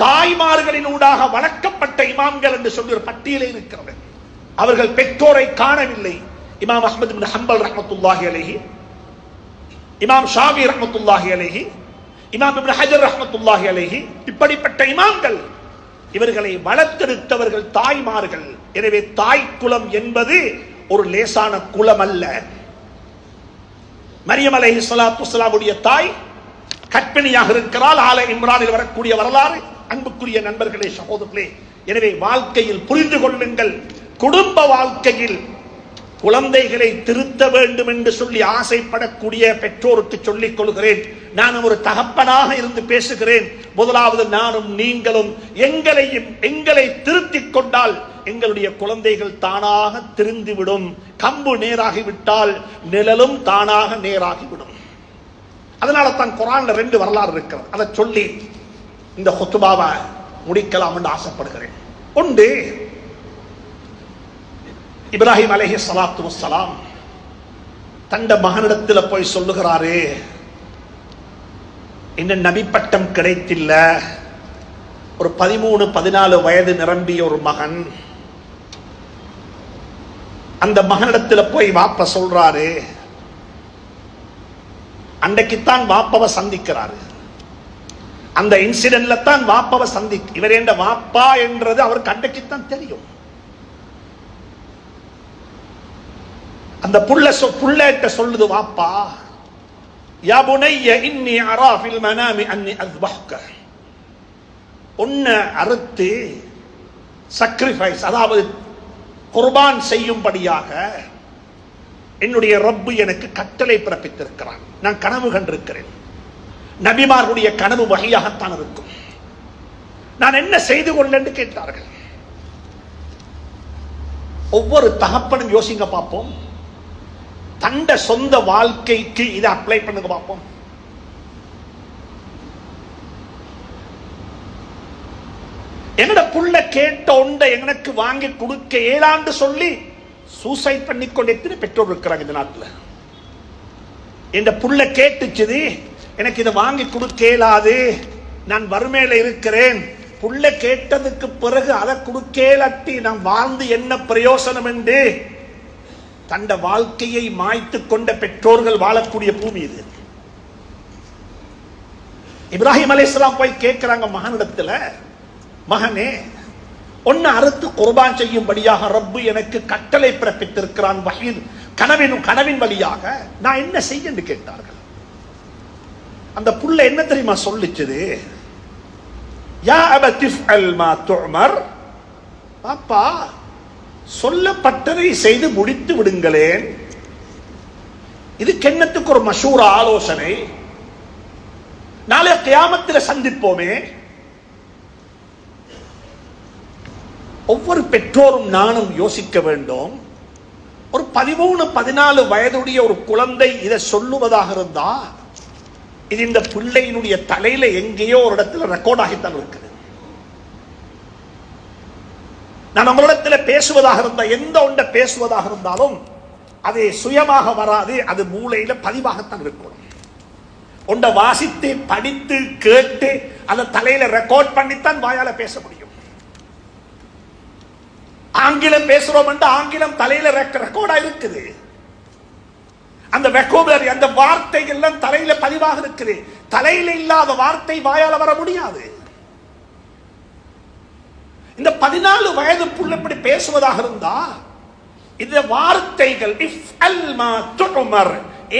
தாய்மார்களின் ஊடாக வளர்க்கப்பட்ட இமாம்கள் என்று சொல்லி ஒரு பட்டியலே இருக்கிறது. அவர்கள் பெற்றோரை காணவில்லை. இமாம் அஹ்மத் இப்னு ஹம்பல் ரஹ்மத்துல்லாஹி அலைஹி, இமாம் ஷாஃபி ரஹ்மத்துல்லாஹி அலைஹி, இமாம் இப்னு ஹஜர் ரஹ்மத்துல்லாஹி அலைஹி, இப்படிப்பட்ட இமாம்கள் இவர்களை வளர்த்தெடுத்தவர்கள் தாய்மார்கள். எனவே தாய் குலம் என்பது ஒரு லேசான குலம் அல்ல. மரியம் அலைஹிஸ்ஸலாத்து வஸ்ஸலாமுடைய தாய் கற்பிணியாக இருக்கிறாள். ஆல இம்ரானில் வரக்கூடிய வரலாறு. அன்புக்குரிய நண்பர்களே, சகோதரர்களே, எனவே வாழ்க்கையில் புரிந்து கொள்ளுங்கள். குடும்ப வாழ்க்கையில் குழந்தைகளை திருத்த வேண்டும் என்று சொல்லி ஆசைப்படக்கூடிய பெற்றோருக்கு சொல்லிக் கொள்கிறேன், நான் ஒரு தகப்பனாக இருந்து பேசுகிறேன். முதலாவது நானும் நீங்களும் எங்களை திருத்திக் கொண்டால் எங்களுடைய குழந்தைகள் தானாக திருந்திவிடும். கம்பு நேராகிவிட்டால் நிழலும் தானாக நேராகிவிடும். அதனால தான் குர்ஆன்ல 2 வரலாறு இருக்கிறது. அதை சொல்லி இந்த ஹுத்பாவை முடிக்கலாம் என்று ஆசைப்படுகிறேன். ஒன்று, இப்ராஹிம் அலைஹிஸ்ஸலாத்து வஸ்ஸலாம் தண்ட மகனிடத்தில் போய் சொல்லுகிறாரு, இன்னும் நபி பட்டம் கிடைத்தில்ல, ஒரு 13-14 வயது நிரம்பிய ஒரு மகன். அந்த மகனிடத்தில் போய் வாப்ப சொல்றாரு. அன்றைக்குத்தான் வாப்பவை சந்திக்கிறாரு. அந்த இன்சிடென்ட்ல தான் வாப்பவை இவர் என்ற வாப்பா என்றது அவருக்கு அன்றைக்குத்தான் தெரியும். அந்த புள்ளட்ட சொல்லுது, வாப்பா, யா புனைய இன்னி அரா ஃபில் மனாமி அன்னி அஸ்பஹ்க, உன்னை அறுத்து சக்ரிஃபைஸ், அதாவது குர்பான் செய்யும்படியாக என்னுடைய ரப்பு எனக்கு கட்டளை பிறப்பித்திருக்கிறான். நான் கனவு கண்டிருக்கிறேன். நபிமார்களுடைய கனவு வகையாகத்தான் இருக்கும். நான் என்ன செய்து கொள்ள என்று கேட்டார்கள். ஒவ்வொரு தகப்பனும் யோசிங்க பார்ப்போம். தண்ட சொந்த வாழ்க்கைக்கு இதை அப்ளை பண்ணுங்க பார்ப்போம். என்னோட புள்ள கேட்ட ஒன்றை எனக்கு வாங்கி கொடுக்க ஏழாண்டு சொல்லி சூசைட் பண்ணிக்கொண்டு எத்தனை பெற்றோர் இருக்கிறாங்க இந்த நாட்டில். இந்த புள்ள கேட்டுச்சுது, எனக்கு இதை வாங்கி கொடுக்க இயலாது, நான் வறுமையில இருக்கிறேன். புள்ள கேட்டதுக்கு பிறகு அதை கொடுக்கலட்டி நான் வாழ்ந்து என்ன பிரயோசனம் என்று தண்ட வாழ்க்கையை மாய்த்து கொண்ட பெற்றோர்கள் வாழக்கூடிய பூமி இது. இப்ராஹிம் அலைஹிஸ்ஸலாம் போய் கேட்கிறாங்க மகனிடத்துல, மகனே, ஒன்னு அறுத்து குர்பான் செய்யும்படியாக ரப்பு எனக்கு கட்டளை பிறப்பித்திருக்கிறான் வஹீத் கனவின் வழியாக, நான் என்ன செய்ய என்று கேட்டார்கள். அந்த புள்ள என்ன தெரியுமா சொல்லிச்சது? யா அபதி ஃஅல் மா துஅமர், பாப்பா சொல்லப்பட்டதை செய்து முடித்து விடுங்களேன். இதுக்கு என்னத்துக்கு ஒரு மஷூரா ஆலோசனை? நாளை கியாமத்தில் சந்திப்போமே. ஒவ்வொரு பெற்றோரும் நானும் யோசிக்க வேண்டும். ஒரு 13-14 வயதுடைய ஒரு குழந்தை இதை சொல்லுவதாக இருந்தா, இது இந்த பிள்ளையினுடைய தலையில எங்கேயோ ஒரு இடத்துல ரெக்கார்ட் ஆகித்தான் இருக்குது. நான் உங்களிடத்தில் பேசுவதாக இருந்தா, எந்த ஒன்றை பேசுவதாக இருந்தாலும் அது சுயமாக வராது, அது மூளையில பதிவாகத்தான் இருக்கும். ஒன்றை வாசித்து படித்து கேட்டு அந்த தலையில ரெக்கார்ட் பண்ணித்தான் வாயால பேச முடியும். ஆங்கிலம் பேசுறோம் என்று ஆங்கிலம் தலையில ரெக்கார்டா இருக்குது. அந்த வெக்காபுலரி, அந்த வார்த்தைகள் எல்லாம் தலையில பதிவாக இருக்குது. தலையில இல்லாத வார்த்தை வாயால வர முடியாது. இந்த 14 வயது புள்ள இப்படி பேசுவதாக இருந்தா, இந்த வார்த்தைகள் இஃப்அல் மா துஅமர்,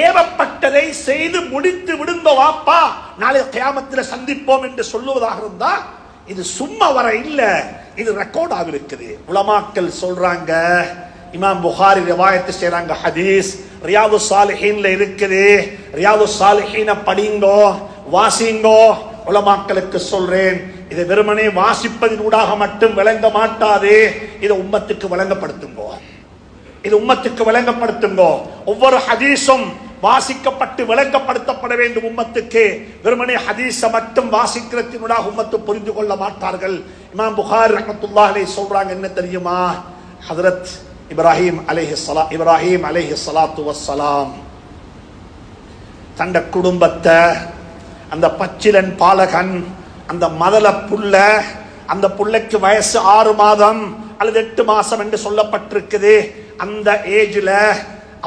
ஏவப்பட்டதை செய்து முடித்து விடுங்க வாப்பா, நாளை கியாமத்தில் சந்திப்போம் என்று சொல்லுவதாக இருந்தா, இது சும்மா வர இல்ல, இது ரெக்கார்ட் ஆகி இருக்குது. உலமாக்கள் சொல்றாங்க, இமாம் புகாரி ரிவாயத்து செய்றாங்க ஹதீஸ், ரியாது சாலிஹீன்ல இருக்குது. ரியாது சாலிஹீன படிங்கோ, வாசிங்கோ. உலமாக்களுக்கு சொல்றேன், இதை வெறுமனே வாசிப்பதின் ஊடாக மட்டும் விளங்க மாட்டாது. இதை உம்மத்துக்கு விளங்கப்படுத்துங்கோ, இது உம்மத்துக்கு விளங்கப்படுத்துங்கோ. ஒவ்வொரு ஹதீஸும் வாசிக்கப்பட்டு விளங்கப்படுத்தப்பட வேண்டும் உம்மத்துக்கு. வெறுமனே ஹதீஸ மட்டும் வாசிக்கிறதினூடாக உம்மத்து புரிந்து கொள்ள மாட்டார்கள். இமாம் புகாரி ரஹ்மத்துல்லாஹி அலைஹி சொல்றாங்க, என்ன தெரியுமா? ஹஜ்ரத் இப்ராஹிம் அலைஹிஸ்ஸலாத்து வஸ்ஸலாம் தண்ட குடும்பத்தை, அந்த பச்சிலன் பாலகன், அந்த மதல புள்ள, அந்த புள்ளைக்கு வயசு 6 மாதம் அல்லது 8 மாசம் என்று சொல்லப்பட்டிருக்குது. அந்த ஏஜ்ல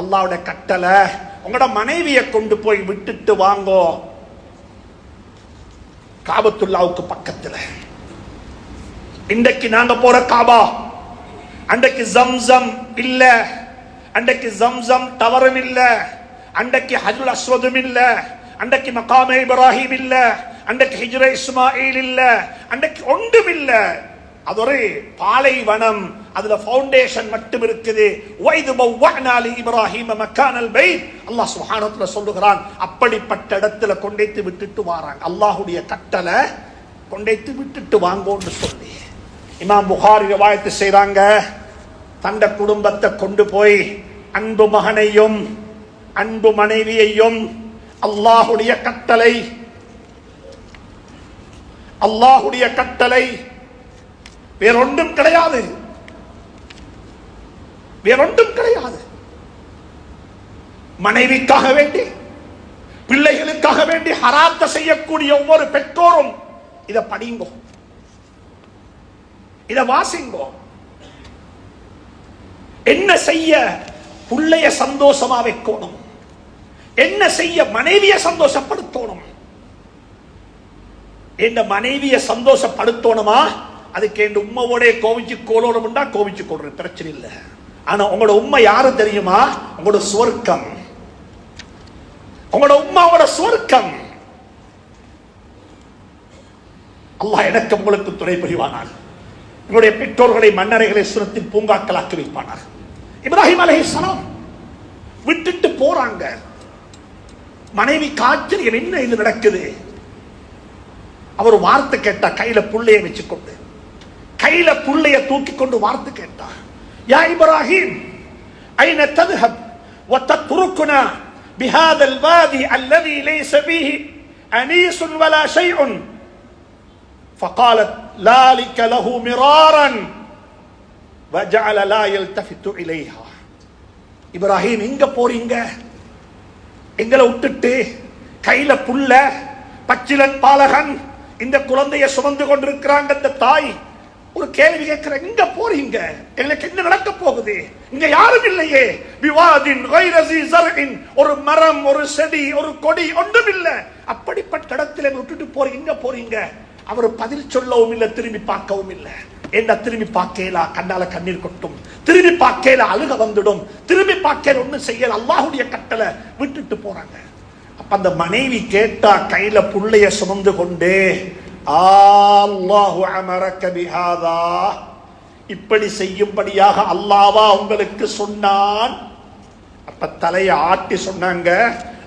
அல்லாஹ்வுடைய கட்டளை, உங்களோட மனைவியை கொண்டு போய் விட்டுட்டு வாங்கோ காபத்துல்லாவுக்கு பக்கத்துல. இன்றைக்கு நாங்க போற காபா, அன்றைக்கு ஜம்சம் இல்ல, அன்றைக்கு ஜம்சம் டவரும் இல்ல, அன்றைக்கு ஹஜ்ருல் அஸ்வதும் இல்ல, அன்றைக்கு மகாமே இப்ராஹிம் இல்ல, அன்றைக்கு ஹிஜ்ரே இஸ்மாயில் இல்ல, அன்றைக்கு ஒன்றும் இல்ல. அது ஒரு பாலைவனம், அதுல ஃபவுண்டேஷன் மட்டும் இருக்குது. வைது பவ்வஅனா லி இப்ராஹீம மக்கானல் பைத், அல்லாஹ் சுப்ஹானஹு வ தஆலா சொல்லுகிறான், அப்படிப்பட்ட இடத்துல கொண்டைத்து விட்டுட்டு வராங்க. அல்லாஹ்வுடைய கட்டளை கொண்டைத்து விட்டுட்டு வாங்கோன்னு சொல்லி இமாம் புகாரி ரிவாயத் செய்றாங்க. தண்ட குடும்பத்தை கொண்டு போய் அன்பு மகனையும் அன்பு மனைவியையும் அல்லாஹ்வுடைய கட்டளை, அல்லாஹ்வுடைய கட்டளை, வேறொன்றும் கிடையாது, வேறொன்றும் கிடையாது. மனைவிக்காக வேண்டி பிள்ளைகளுக்காக வேண்டி ஹராத்த செய்யக்கூடிய ஒவ்வொரு பெற்றோரும் இத படிங்கோ, இத வாசிங்கோ. என்ன செய்ய பிள்ளைய சந்தோஷமா வைக்கணும், என்ன செய்ய மனைவிய சந்தோஷப்படுத்தணும். என் மனைவிய சந்தோஷப்படுத்தணுமா, அதுக்கு என் உம்மாவோட கோவிச்சு கோலோணும்டா கோவிச்சு கொள்ற பிரச்சனை இல்லை. ஆனா உங்களோட உண்மை யாரு தெரியுமா? உங்களோட சுவர்க்கம், உங்களோட உம்மாவோட சுவர்க்கம். அல்லாஹ் எனக்கு உங்களுக்கு துணை புரிவானார். உங்களுடைய பெற்றோர்களை மன்னரைகளை சுரத்தின் பூங்காக்களாக்கி வைப்பானார். இப்ராஹிம் அலைஹிஸ்ஸலாம் விட்டுட்டு போறாங்க. மனைவி ஆச்சரியம், என்ன இது நடக்குது? அவர் வார்த்தை கேட்டா, கையில புள்ளைய வச்சுக்கொண்டு, கையில புள்ளைய தூக்கி கொண்டு வார்த்தை கேட்டா, யா இப்ராஹிம் ஐன தذهب وتتركنا بهذا الوادي الذي ليس فيه انيس ولا شيء فقالت ذلك له مرارا وجعل لا يلتفت اليها. இப்ராஹிம் எங்க போறீங்க? எங்களை விட்டுட்டு, கையில புள்ள, பச்சிலன் பாலகன், இந்த குழந்தைய சுமந்து கொண்டிருக்கிறாங்க. இந்த தாய் ஒரு கேள்வி கேட்கிற, எங்க போறீங்க? எங்களுக்கு என்ன நடக்க போகுது? இங்க யாரும் இல்லையே. விவாதின் கைரசி ஸர்இன், ஒரு மரம், ஒரு செடி, ஒரு கொடி ஒன்றும் இல்ல. அப்படிப்பட்ட இடத்துல விட்டுட்டு போறீங்க, எங்க போறீங்க? அவர் பதில் சொல்லவும் இல்லை, திரும்பி பார்க்கவும் இல்லை. என்ன திரும்பி பார்க்கல, கண்ணால கண்ணீர் கொட்டும், திரும்பி பார்க்கல அழுக வந்துடும், திரும்பி பார்க்கல ஒன்னும் செய்யல. அல்லாஹ்வுடைய கட்டளை விட்டுட்டு போறாங்க. அப்ப அந்த மனைவி கேட்டா, கையில புள்ளைய சுமந்து கொண்டு, அல்லாஹு அமரக பிஹாதா, இப்படி செய்யும்படியாக அல்லாஹ்வா உங்களுக்கு சொன்னான். அப்ப தலையை ஆட்டி சொன்னாங்க,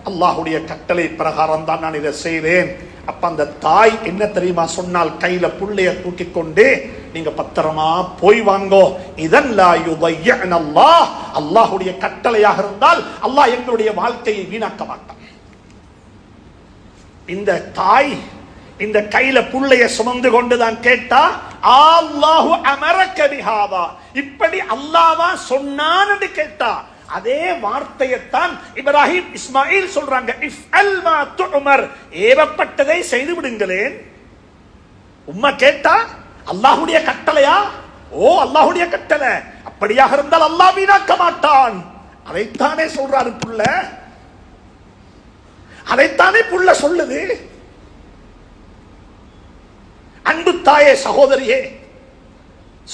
அல்லாஹ்வுடைய கட்டளை பிரகாரம் தான் நான் இதை செய்வேன். அப்ப அந்த தாய் என்ன தெரியுமா சொன்னால், கையில புள்ளைய தூக்கி கொண்டு, நீங்க பத்திரமா போய் வாங்கோ. இதன் லா யுதையன அல்லாஹ், அல்லாஹ்வுடைய கட்டளையாக இருந்தால் அல்லாஹ் எங்களுடைய வாழ்க்கையை வீணாக்க மாட்டான். இந்த தாய் இந்த கையில புள்ளைய சுமந்து கொண்டுதான் கேட்டா, அல்லாஹு அமரக பிஹாதா, இப்படி அல்லாஹ்வா சொன்னான் என்று கேட்டா. அதே வார்த்தையைத்தான் இப்ராஹிம் இஸ்மாயில் சொல்றாங்க, இஃப்அல் மா துஅமர், ஏவப்பட்டதை செய்து விடுங்களேன். உம்மா கேட்டா, அல்லாஹ்வுடைய கட்டளையா? ஓ அல்லாஹ்வுடைய கட்டளை, அப்படியாக இருந்தால் அல்லாஹ் வீணாக்க மாட்டான். அதைத்தானே சொல்றாரு புள்ள, அதைத்தானே புள்ள சொல்லுது. அன்பு தாயே, சகோதரியே,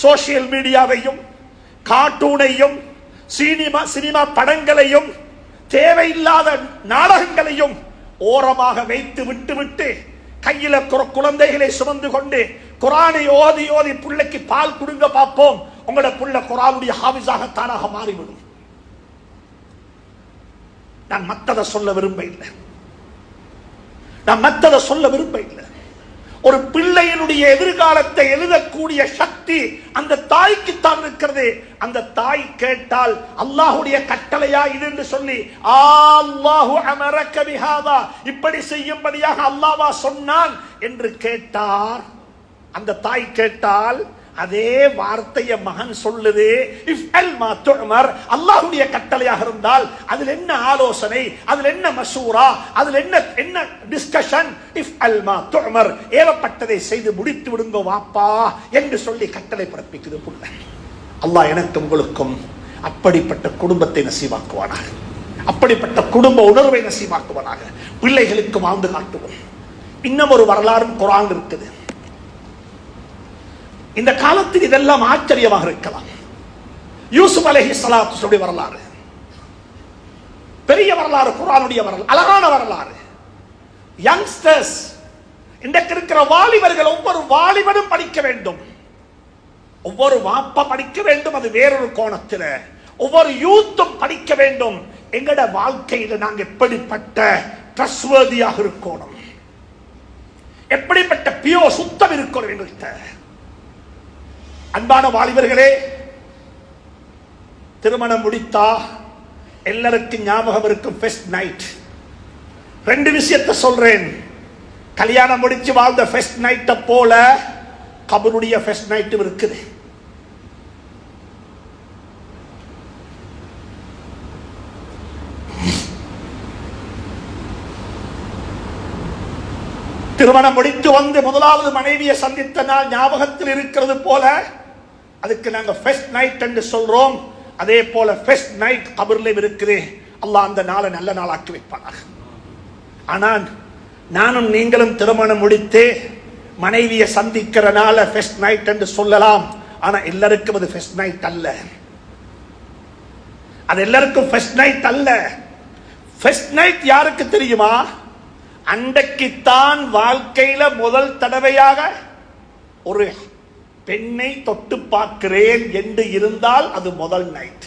சோசியல் மீடியாவையும் கார்ட்டூனையும் சினிமா படங்களையும் தேவையில்லாத நாடகங்களையும் ஓரமாக வைத்து விட்டு கையில குழந்தைகளை சுமந்து கொண்டு குர்ஆனை ஓதி ஓதி பிள்ளைக்கு பால் கொடுங்க பார்ப்போம். உங்களோட புள்ள குர்ஆனுடைய ஹாஃபிஸாக தானாக மாறிவிடும். நான் மத்தத சொல்ல விரும்ப இல்லை, நான் மத்தத சொல்ல விரும்ப இல்லை. ஒரு பிள்ளையினுடைய எதிர்காலத்தை எழுதக்கூடிய சக்தி அந்த தாய்க்கு தான் இருக்கிறது. அந்த தாய் கேட்டால், அல்லாஹ்வுடைய கட்டளையா இது என்று சொல்லி, அல்லாஹு அமரக பிஹாதா, இப்படி செய்யும்படியாக அல்லாஹ்வா சொன்னான் என்று கேட்டார். அந்த தாய் கேட்டால், அதே வார்த்தையை மகன் சொல்லுது, இஃப்அல் மா துஅமர், அல்லாஹ்வுடைய கட்டளையாக இருந்தால் அதில் என்ன ஆலோசனை, அதில் என்ன மசூரா, அதில் என்ன டிஸ்கஷன்? இஃப்அல் மா துஅமர், ஏவப்பட்டதை செய்து முடித்து விடுங்க வாப்பா என்று சொல்லி கட்டளை பிறப்பிக்குது புள்ள. அல்லாஹ் எனக்கு உங்களுக்கும் அப்படிப்பட்ட குடும்பத்தை நசீவாக்குவானாக, அப்படிப்பட்ட குடும்ப உணர்வை நசீவாக்குவானாக. பிள்ளைகளுக்கு வாழ்ந்து காட்டுவோம். இன்னும் ஒரு வரலாறும் குர்ஆன் இருக்குது. இந்த காலத்தில் இதெல்லாம் ஆச்சரியமாக இருக்கலாம். யூசுப் அலைஹிஸ்ஸலாத்துடைய வரலாறு பெரிய வரலாறு, குர்ஆனுடைய வரலாறு, அழகான வரலாறு. யங்ஸ்டர்ஸ், இன்றைக்கு இருக்கிற வாலிபர்கள், ஒவ்வொரு வாலிபனும் படிக்க வேண்டும். ஒவ்வொரு வாப்பா படிக்க வேண்டும், அது வேறொரு கோணத்தில். ஒவ்வொரு யூத்தும் படிக்க வேண்டும். எங்கட வாழ்க்கையில நாங்க எப்படிப்பட்ட ட்ரஸ்ட்வர்தியாக இருக்கணும், எப்படிப்பட்ட பியோ சுத்தம் இருக்கணும் எங்கள்கிட்ட. அன்பான வாலிபர்களே, திருமணம் முடித்தா எல்லாருக்கும் ஞாபகம் இருக்கும் ஃபர்ஸ்ட் நைட். ரெண்டு விஷயத்தை சொல்றேன். கல்யாணம் முடிச்சு வாழ்ந்த ஃபர்ஸ்ட் நைட்ட போல கபருடைய ஃபர்ஸ்ட் நைட்டும் இருக்குது. திருமணம் முடித்து வந்து முதலாவது மனைவியை சந்தித்த நாள் ஞாபகத்தில் இருக்கிறது போல அதுக்கு நாங்க ஃபர்ஸ்ட் நைட் என்று சொல்றோம். அதே போல ஃபர்ஸ்ட் நைட் கபர்ல இருக்குது. அல்லாஹ் அந்த நாளை நல்ல நாளாக்கி வைப்பானாக. ஆனால் நானும் நீங்களும் திருமணம் முடித்து மனைவியை சந்திக்கிறனால ஃபர்ஸ்ட் நைட் என்று சொல்லலாம். ஆனா எல்லாருக்கும் அது ஃபர்ஸ்ட் நைட் அல்ல. அது எல்லாருக்கும் ஃபர்ஸ்ட் நைட் அல்ல. ஃபர்ஸ்ட் நைட் யாருக்கு தெரியுமா? அன்றைக்குத்தான் வாழ்க்கையில முதல் தடவையாக ஒரு பெண்ணை தொட்டு பார்க்கிறேன் என்று இருந்தால் அது முதல் நைட்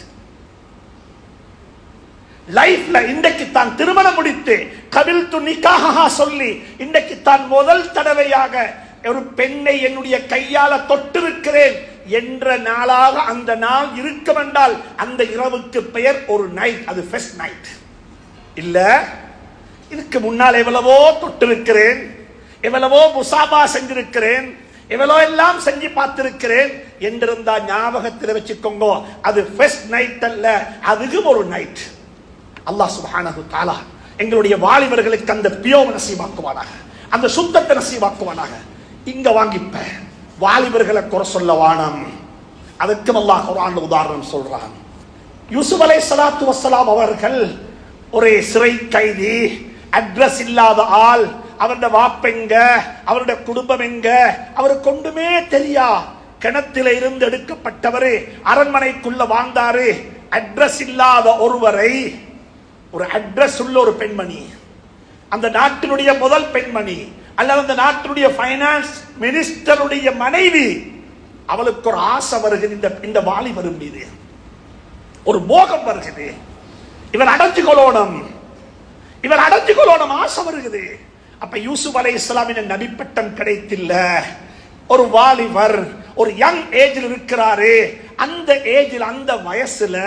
லைஃப்ல. இன்றைக்கு தான் திருமணம் முடித்து கபில் து நிக்காஹா சொல்லி இன்றைக்கு தான் முதல் தடவையாக ஒரு பெண்ணை என்னுடைய கையால தொட்டிருக்கிறேன் என்ற நாளாக அந்த நாள் இருக்கும் என்றால் அந்த இரவுக்கு பெயர் ஒரு நைட். அது ஃபர்ஸ்ட் நைட் இல்ல. இதுக்கு முன்னால் எவ்வளவோ தொட்டிருக்கிறேன், எவ்வளவோ முசாபா செஞ்சிருக்கிறேன், எவ்வளோ எல்லாம் செஞ்சு பார்த்திருக்கிறேன் என்றிருந்தா ஞாபகத்தில் வச்சுக்கோங்க, அது ஃபர்ஸ்ட் நைட் அல்ல, அதுவும் ஒரு நைட். அல்லாஹ் சுப்ஹானஹு தஆலா எங்களுடைய வாலிபர்களுக்கு அந்த பியோவை நசீபாக்குவானாக, அந்த சுத்தத்தை நசீபாக்குவானாக. இங்க வாங்கிப்ப வாலிபர்களை குறை சொல்ல வானம். அதுக்கு அல்லாஹ் குர்ஆன்ல உதாரணம் சொல்றான். யூசுப் அலைஹிஸ்ஸலாத்து வஸ்ஸலாம் அவர்கள் ஒரே சிறை கைதி, அட்ரஸ் இல்லாத ஆள். அவருடைய வாப்பெங்க, அவருடைய குடும்பம் எங்க, அவருக்கு ஒன்றுமே தெரியா. கிணத்தில இருந்து எடுக்கப்பட்டவரு அரண்மனைக்குள்ள வாழ்ந்தாரு. அட்ரஸ் இல்லாத ஒருவரை, ஒரு அட்ரஸ் உள்ள ஒரு பெண்மணி, அந்த நாட்டினுடைய முதல் பெண்மணி அல்லது அந்த நாட்டினுடைய பைனான்ஸ் மினிஸ்டருடைய மனைவி, அவளுக்கு ஒரு ஆசை வருகிறது. இந்த வாலிபர் மீது ஒரு மோகம் வருகிறது. இவர் அடைஞ்சு கொள்ளணும், இவர் அடைஞ்சு கொள்ளணும் ஆசை வருகிறது. அப்ப யூசுப் அலைஹிஸ்ஸலாமின் நபி பட்டம் கிடைத்தில்ல. ஒரு வாலிபர், ஒரு யங் ஏஜில் இருக்கிறாரு. அந்த ஏஜில், அந்த வயசுல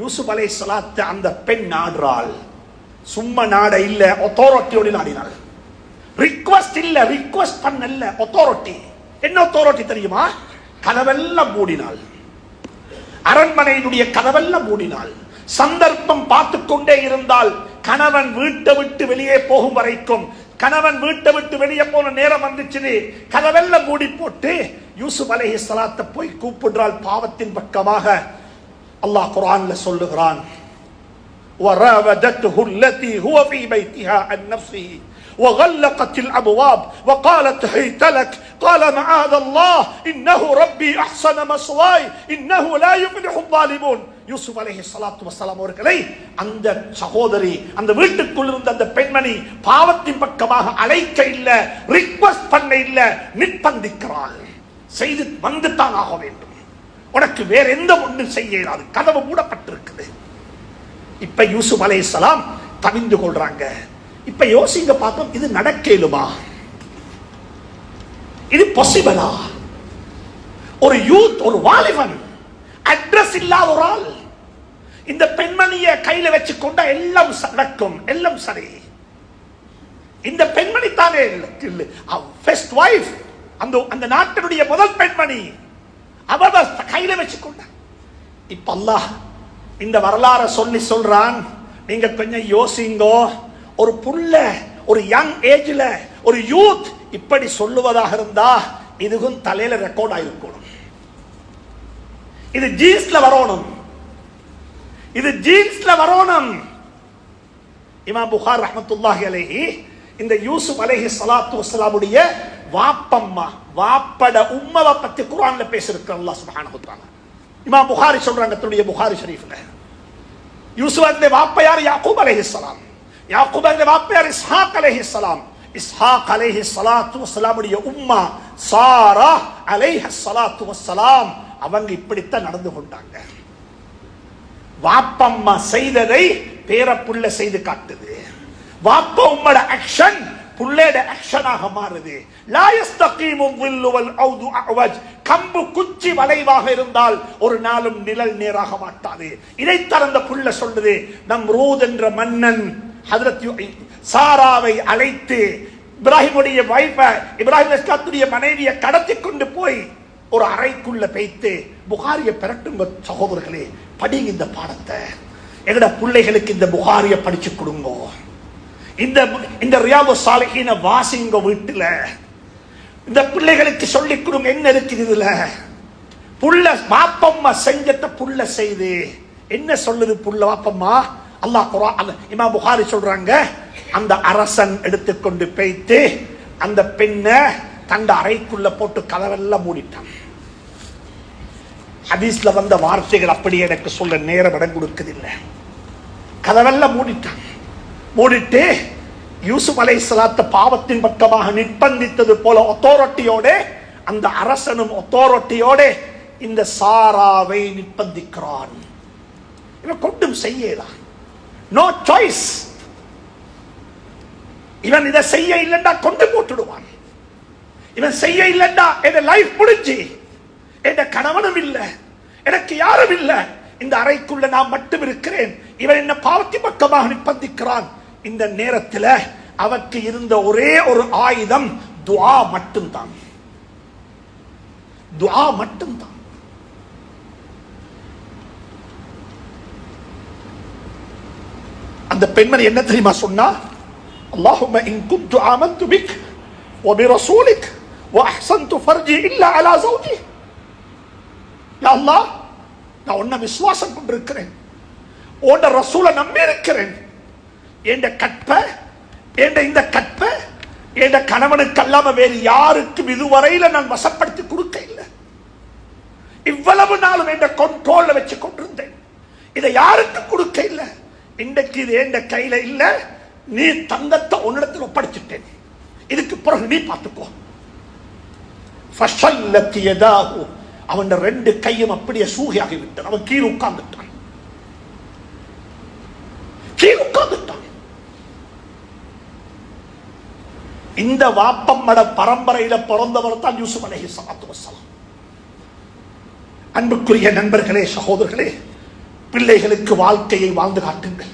யூசுப் அலைஹிஸ்ஸலாத்தை அந்த பெண் நாடுறாள். சும்மா நாட இல்ல, அத்தாரிட்டியோட நாடினாள். ரிக்வெஸ்ட் இல்ல, ரிக்வெஸ்ட் பண்ணல, அத்தாரிட்டி. என்ன அத்தாரிட்டி தெரியுமா? கதவெல்லாம் மூடினாள். அரண்மனையினுடைய கதவெல்லாம் மூடினாள். சந்தர்ப்பம் பார்த்து கொண்டே இருந்தால் கணவன் வீட்டை விட்டு வெளியே போகும் வரைக்கும், கணவன் வீட்டை விட்டு வெளியே போன நேரம் வந்துச்சு, கதவெல்லாம் மூடி போட்டு யூசுப் அலைஹிஸ்ஸலாத்தை போய் கூப்பிடுறாள் பாவத்தின் பக்கமாக. அல்லாஹ் குர்ஆன்ல சொல்லுகிறான், وَرَاوَدَتْهُ الَّتِي هُوَ فِي بَيْتِهَا عَنْ نَفْسِهِ وَغَلَّقَتِ الْأَبْوَابَ وَقَالَتْ هَيْتَ لَكَ قَالَ مَعَاذَ اللَّهِ إِنَّهُ رَبِّي أَحْسَنَ مَثْوَايَ إِنَّهُ لَا يُفْلِحُ الظَّالِمُونَ. யூசுப் அலைஹிஸ்ஸலாத்து வஸ்ஸலாம் அவர்களை அந்த சகோதரி, அந்த வீட்டுக்குள் இருந்த அந்த பெண்மணி பாவத்தின் பக்கமாக அழைக்க இல்ல, ரிக்வெஸ்ட் பண்ண இல்ல, நிர்பந்திக்கிறாள். செய்து வந்துதான் ஆக வேண்டும், உனக்கு வேற எந்த ஒன்றும் செய்ய இயலாது, கதவு மூடப்பட்டிருக்குது. இப்ப யூசுப் அலைஹிஸ்ஸலாம் தவிந்து கொள்றாங்க. இப்ப யோசிங்க பார்த்தோம், இது நடக்கலுமா? இது பாசிபிளா? ஒரு யூத், ஒரு வாலிபன், அட்ரஸ் இல்லாத ஒரு ஆள், இந்த பெண்மணியை கையில வச்சு கொண்டா எல்லாம் நடக்கும், எல்லாம் சரி. இந்த பெண்மணி தானே ஃபர்ஸ்ட் வைஃப், அந்த நாட்டினுடைய முதல் பெண்மணி, அவ கையில வச்சு கொண்டா. இப்ப அல்லாஹ் இந்த வரலாறை சொல்லி சொல்றான், நீங்க கொஞ்சம் யோசிங்கோ. ஒரு புள்ள, ஒரு யங் ஏஜ்ல ஒரு யூத் இப்படி சொல்லுவதாக இருந்தா இதுவும் தலையில ரெக்கார்ட் ஆயிருக்கணும். இது ஜீன்ஸ்ல வரணும், இது ஜீன்ஸ்ல வரணும். இமாம் புகார் ரஹ்மத்துல்லாஹி அலைஹி இந்த யூசுப் அலைஹிஸ்ஸலாத்து வஸ்ஸலாமுடைய வாப்பம்மா, வாப்பட உம்மவை பத்தி குர்ஆன்ல பேசியிருக்கிறார் அல்லாஹ் சுப்ஹானஹு வ தஆலா. இமாம் புகாரி சொல்றாங்க தன்னுடைய புகாரி ஷரீஃப்ல, யூசுப் வாப்ப யார்? யாக்கூப் அலைஹிஸ்ஸலாம். யாக்கூப் வாப்ப யார்? இஸ்ஹாக் அலைஹிஸ்ஸலாம். இஸ்ஹாக் அலைஹி ஸலாத்து வஸ்ஸலாமுடைய உம்மா சாரா அலைஹி ஸலாத்து வஸ்ஸலாம் அவங்க இப்படித்தான் நடந்து கொண்டாங்க. வாப்பம்மா செய்ததை பேரப்புள்ள செய்து காட்டுது. வாப்ப உம்மோட ஆக்ஷன் புள்ளையோட ஆக்ஷனாக மாறுது. லா யஸ்தகீமு ظில்லு வல் அவ்து அஅவஜ். கம்பு குச்சி வளைவாக இருந்தால் ஒரு நாளும் நிழல் நேராக மாட்டாது. இதைத்தான் அந்த புள்ள சொல்லுது. நம்ரூத் என்ற மன்னன் ஹஜ்ரத் சாராவை அழைத்து இப்ராஹிமுடைய வைஃப இப்ராஹிம் அலைஹிஸ்ஸலாத்துடைய மனைவியை கடத்தி கொண்டு போய் ஒரு அறைக்குள்ள வைத்து புகாரிய பெறட்டுங்க சகோதரர்களே, படிங்க இந்த பாடத்தை. எங்கட பிள்ளைகளுக்கு இந்த புகாரிய படிச்சு கொடுங்க. இந்த ரியாது சாலிஹீன வாசிங்க வீட்டுல. இந்த பிள்ளைகளுக்கு சொல்லிக் கொடுங்க என்ன இருக்குது இதுல. புள்ள வாப்பம்மா செஞ்சத புள்ள செய்து என்ன சொல்லுது புள்ள வாப்பம்மா? அல்லாஹ் குர்ஆன் இமாம் புகாரி சொல்றாங்க, அந்த அரசன் எடுத்துக்கொண்டு போய்த்து அந்த பெண்ணை தண்ட அறைக்குள்ள போட்டு கதவெல்லாம் மூடிட்டான். ஹதீஸ்ல வந்த வார்த்தைகள் அப்படியே எனக்கு சொல்ல நேரம் இடம் கொடுக்குதில்லை. கதவெல்லாம் மூடிட்டான். மூடிட்டு யூசுப் அலைஹிஸ்ஸலாத்தை பாவத்தின் பக்கமாக நிர்பந்தித்தது போல அத்தாரிட்டியோட அந்த அரசனும் அத்தாரிட்டியோட இந்த சாராவை நிர்பந்திக்கிறான். இவன் கொண்டும் செய்யலாம், நோ சாய்ஸ். இவன் இதை செய்ய இல்லைண்டா கொண்டு போட்டுடுவான். இவன் செய்ய இல்லைண்டா என் லைஃப் முடிஞ்சு, என் கணவனும் இல்லை, எனக்கு யாரும் இல்லை, இந்த அறைக்குள்ள நான் மட்டும் இருக்கிறேன். இவன் என்ன பாவத்தின் பக்கமாக நிர்பந்திக்கிறான். இந்த நேரத்தில் அவருக்கு இருந்த ஒரே ஒரு ஆயுதம் துஆ மட்டும்தான். துஆ மட்டும்தான். அந்த பெண்மணி என்ன தெரியுமா சொன்னா? அல்லாஹும்ம இன் குன்து ஆமன்து பிக் வ பிரசூலிக் வ அஹ்ஸன்து ஃபர்ஜி இல்லா அலா ஸௌஜி. யா அல்லாஹ், நான் உன்னை விசுவாசம் கொண்டிருக்கிறேன், உன்ட ரசூலை நம்பி இருக்கிறேன். இந்த கற்பை என் கணவனுக்கு அல்லாம வேறு யாருக்கும் இதுவரையில நான் வசப்படுத்தி கொடுக்க இல்லை. இவ்வளவு நாளும் என் கண்ட்ரோல்ல வச்சு கொண்டிருந்தேன். இதை யாருக்கும் கொடுக்க இல்லை. இன்றைக்கு இது என் கையில இல்ல, நீ தங்கத்தை உன்னிடத்தில் ஒப்படைச்சிட்டேன். இதுக்கு பிறகு நீ பார்த்துக்கோ. அவன் ரெண்டு கையும் அப்படியே சூகையாகி விட்டான். அவன் கீழே உட்கார்ந்துட்டான். இந்த வாப்பம்மட பரம்பரையில பிறந்தவர் தான் யூசுப் அலைஹிஸ்ஸலாத்து வஸ்ஸலாம். அன்புக்குரிய நண்பர்களே, சகோதரர்களே, பிள்ளைகளுக்கு வாழ்க்கையை வாழ்ந்து காட்டுங்கள்.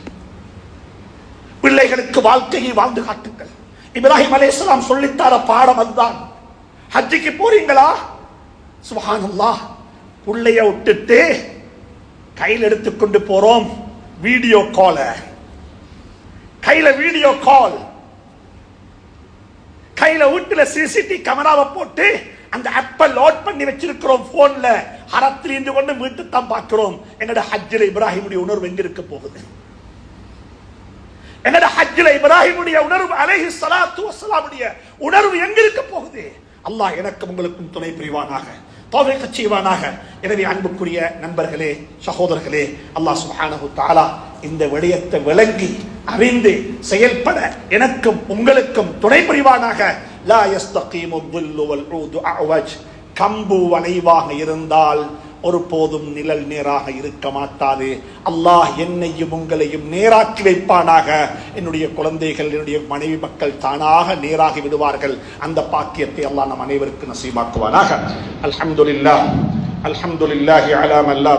பிள்ளைகளுக்கு வாழ்க்கையை வாழ்ந்து காட்டுங்கள். இப்ராஹிம் அலைஹிஸ்ஸலாம் சொல்லித்தார பாடம் அதுதான். ஹஜ்ஜுக்கு போறீங்களா? சுப்ஹானல்லாஹ், பிள்ளைய விட்டுட்டு கையில் எடுத்துக்கொண்டு போறோம். வீடியோ கால், கையில வீடியோ கால், கையில வீட்டுல சிசிடிவி கேமராவை போட்டு அந்த ஆப்பை லோட் பண்ணி வச்சிருக்கிறோம் போன்ல. ஹரத்தில் இருந்து கொண்டு வீட்டு தான் பார்க்கிறோம். எங்கட ஹஜ்ஜில இப்ராஹிமுடைய உணர்வு எங்க இருக்க போகுது? எங்கட ஹஜ்ஜில இப்ராஹிமுடைய உணர்வு அலைஹிஸ்ஸலாத்து வஸ்ஸலாமுடைய உணர்வு எங்க இருக்க போகுது? அல்லாஹ் எனக்கும் உங்களுக்கும் துணை புரிவானாக, தௌஃபீக் செய்வானாக. எனவே அன்புக்குரிய நண்பர்களே, சகோதரர்களே, அல்லாஹ் சுப்ஹானஹு தஆலா இந்த விடயத்தை விளங்கி அறிந்து செயல்பட எனக்கும் உங்களுக்கும் துணை புரிவானாக. லா யஸ்தகீமு ظில்லு வல் ஊது அஅவஜ். கம்பு வளைவாக இருந்தால் ஒருபோதும் நிழல் நேராக இருக்க மாட்டாது. அல்லாஹ் என்னையும் உங்களையும் நேராக்கி வைப்பானாக. என்னுடைய குழந்தைகள், என்னுடைய மனைவி மக்கள் தானாக நேராகி விடுவார்கள். அந்த பாக்கியத்தை அல்லாஹ் நம் அனைவருக்கும் நசீபாக்குவானாக. அல்ஹம்துலில்லாஹ், அல்ஹம்துலில்லாஹி அலா மன் லா